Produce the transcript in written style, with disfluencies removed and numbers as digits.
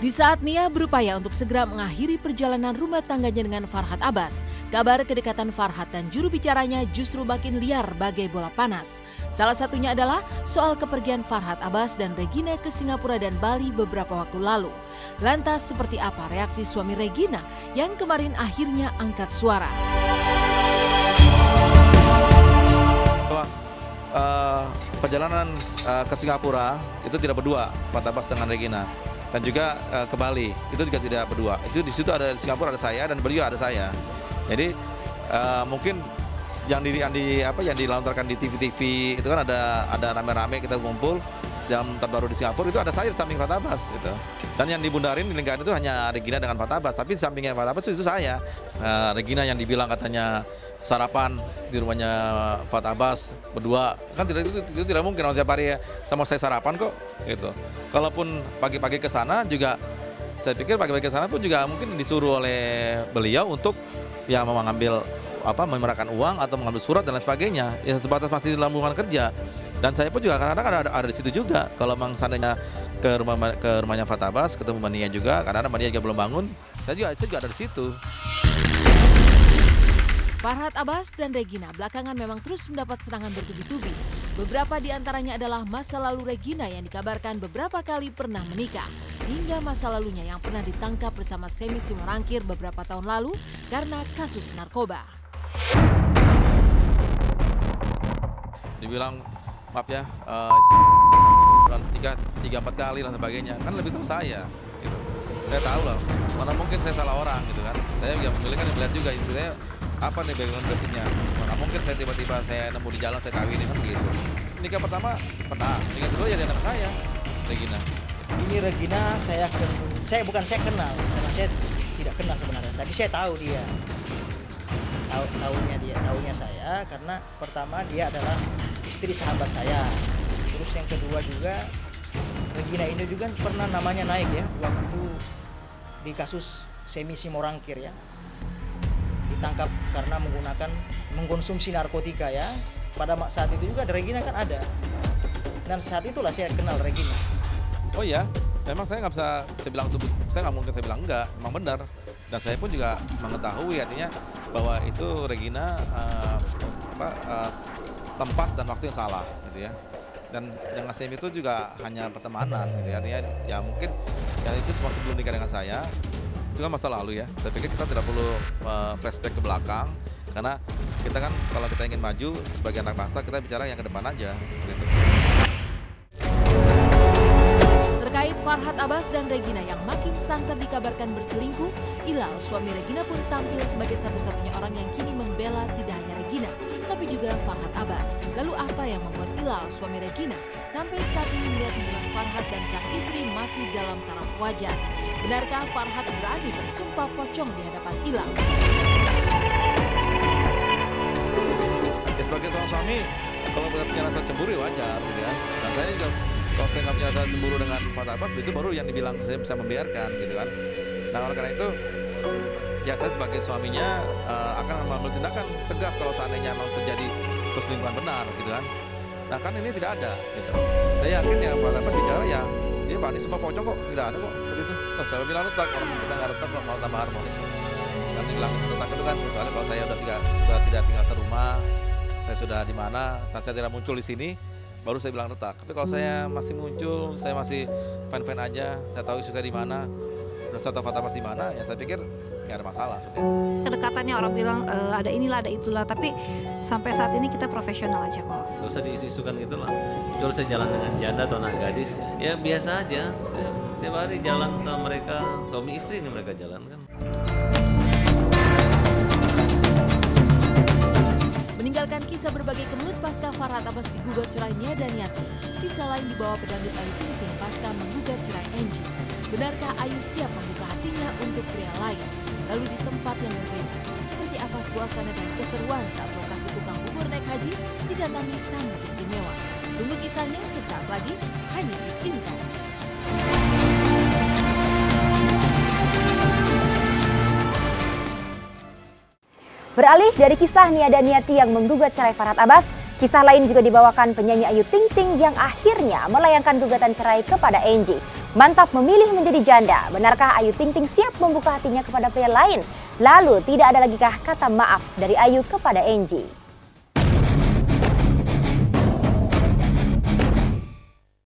Di saat Nia berupaya untuk segera mengakhiri perjalanan rumah tangganya dengan Farhad Abbas, kabar kedekatan Farhad dan juru bicaranya justru makin liar bagai bola panas. Salah satunya adalah soal kepergian Farhad Abbas dan Regina ke Singapura dan Bali beberapa waktu lalu. Lantas seperti apa reaksi suami Regina yang kemarin akhirnya angkat suara? Perjalanan ke Singapura itu tidak berdua, Farhad Abbas dengan Regina. Dan juga ke Bali itu juga tidak berdua. Itu di situ ada di Singapura ada saya dan beliau ada saya. Jadi mungkin yang dilontarkan di TV-TV itu kan ada rame-rame kita kumpul jam terbaru di Singapura itu ada saya di samping Farhad Abbas gitu. Dan yang dibundarin di lingkaran itu hanya Regina dengan Farhad Abbas, tapi di sampingnya Farhad Abbas itu saya. Regina yang dibilang katanya sarapan di rumahnya Farhad Abbas berdua kan itu tidak mungkin kalau setiap hari sama saya sarapan kok gitu. Kalaupun pagi-pagi ke sana juga saya pikir pagi-pagi ke sana pun juga mungkin disuruh oleh beliau untuk ya mengambil menyerahkan uang atau mengambil surat dan lain sebagainya. Ya sebatas masih dalam hubungan kerja. Dan saya pun juga kadang-kadang ada di situ juga. Kalau memang seandainya ke rumahnya Farhad Abbas, ketemu Mbak Nia juga, kadang-kadang Mbak Nia juga belum bangun, saya juga ada di situ. Farhad Abbas dan Regina belakangan memang terus mendapat serangan bertubi-tubi. Beberapa di antaranya adalah masa lalu Regina yang dikabarkan beberapa kali pernah menikah, hingga masa lalunya yang pernah ditangkap bersama Semi Simorangkir beberapa tahun lalu karena kasus narkoba. Dibilang maaf ya, 3-4 kali dan sebagainya, kan lebih tahu saya gitu. Saya tahu lah, mana mungkin saya salah orang gitu kan. Saya juga memilih kan melihat juga istilahnya apa nih background basicnya. Mana mungkin saya tiba-tiba saya nemu di jalan saya kawinin kan gitu. Nikah pertama pernah, nikah kedua jadi anak saya, Regina. Ini Regina saya kenal karena saya tidak kenal sebenarnya, tapi saya tahu dia. Tahunya saya karena pertama dia adalah istri sahabat saya. Terus yang kedua juga Regina ini juga pernah namanya naik ya waktu di kasus Semi Simorangkir ya. Ditangkap karena mengkonsumsi narkotika ya. Pada saat itu juga Regina kan ada. Dan saat itulah saya kenal Regina. Oh iya, memang saya nggak bisa saya nggak mungkin saya bilang enggak, memang benar. Dan saya pun juga mengetahui artinya bahwa itu Regina tempat dan waktu yang salah gitu ya. Dan dengan Semi itu juga hanya pertemanan gitu ya. Artinya ya mungkin ya itu semua sebelum nikah dengan saya. Itu kan masa lalu ya. Saya pikir kita tidak perlu flashback ke belakang karena kita kan kalau kita ingin maju sebagai anak bangsa kita bicara yang ke depan aja gitu. Terkait Farhad Abbas dan Regina yang makin santer dikabarkan berselingkuh, Ilal, suami Regina pun tampil sebagai satu-satunya orang yang kini membela tidak hanya Regina, tapi juga Farhad Abbas. Lalu apa yang membuat Ilal, suami Regina, sampai saat ini melihat hubungan Farhad dan sang istri masih dalam taraf wajar? Benarkah Farhad berani bersumpah pocong di hadapan Ilal? Ya sebagai seorang suami, kalau punya rasa cemburu ya wajar gitu ya. Dan saya juga kalau saya nggak punya rasa cemburu dengan Farhad Abbas, itu baru yang dibilang saya bisa membiarkan gitu kan. Nah oleh karena itu, ya saya sebagai suaminya akan mengambil tindakan tegas kalau seandainya memang terjadi perselingkuhan benar gitu kan. Nah kan ini tidak ada gitu. Saya yakin ya Farhad Abbas bicara ya, dia berani sumpah pocong kok, tidak ada kok begitu. Terus saya bilang retak, orang kita nggak retak kok mau tambah harmonis. Kan dibilang retak itu kan, kecuali kalau saya udah tidak tinggal serumah, saya sudah di mana, saat saya tidak muncul di sini, baru saya bilang retak. Tapi kalau saya masih muncul, saya masih fine-fine aja, saya tahu isu saya di mana, dan saya tahu Farhad Abbas di mana, ya saya pikir nggak ada masalah. Kedekatannya orang bilang ada inilah, ada itulah, tapi sampai saat ini kita profesional aja kok. Gak usah diisu-isukan gitu lah. Kecuali saya jalan dengan janda atau anak gadis, ya biasa aja. Saya tiap hari jalan sama mereka, suami istri ini mereka jalan kan. Meninggalkan kisah berbagai kemelut pasca Farhad Abbas digugat cerai Nia dan Yati, kisah lain dibawa pedangdut Ayu Ting Ting pasca menggugat cerai Angie. Benarkah Ayu siap membuka hatinya untuk pria lain? Lalu di tempat yang berbeda, seperti apa suasana dan keseruan saat lokasi tukang bubur naik haji didatangi tamu istimewa? Tunggu kisahnya sesaat lagi hanya di Intens. Beralih dari kisah Nia dan Yati yang menggugat cerai Farhad Abbas, kisah lain juga dibawakan penyanyi Ayu Ting Ting yang akhirnya melayangkan gugatan cerai kepada Angie. Mantap memilih menjadi janda. Benarkah Ayu Ting Ting siap membuka hatinya kepada pria lain? Lalu tidak ada lagi kah kata maaf dari Ayu kepada Angie?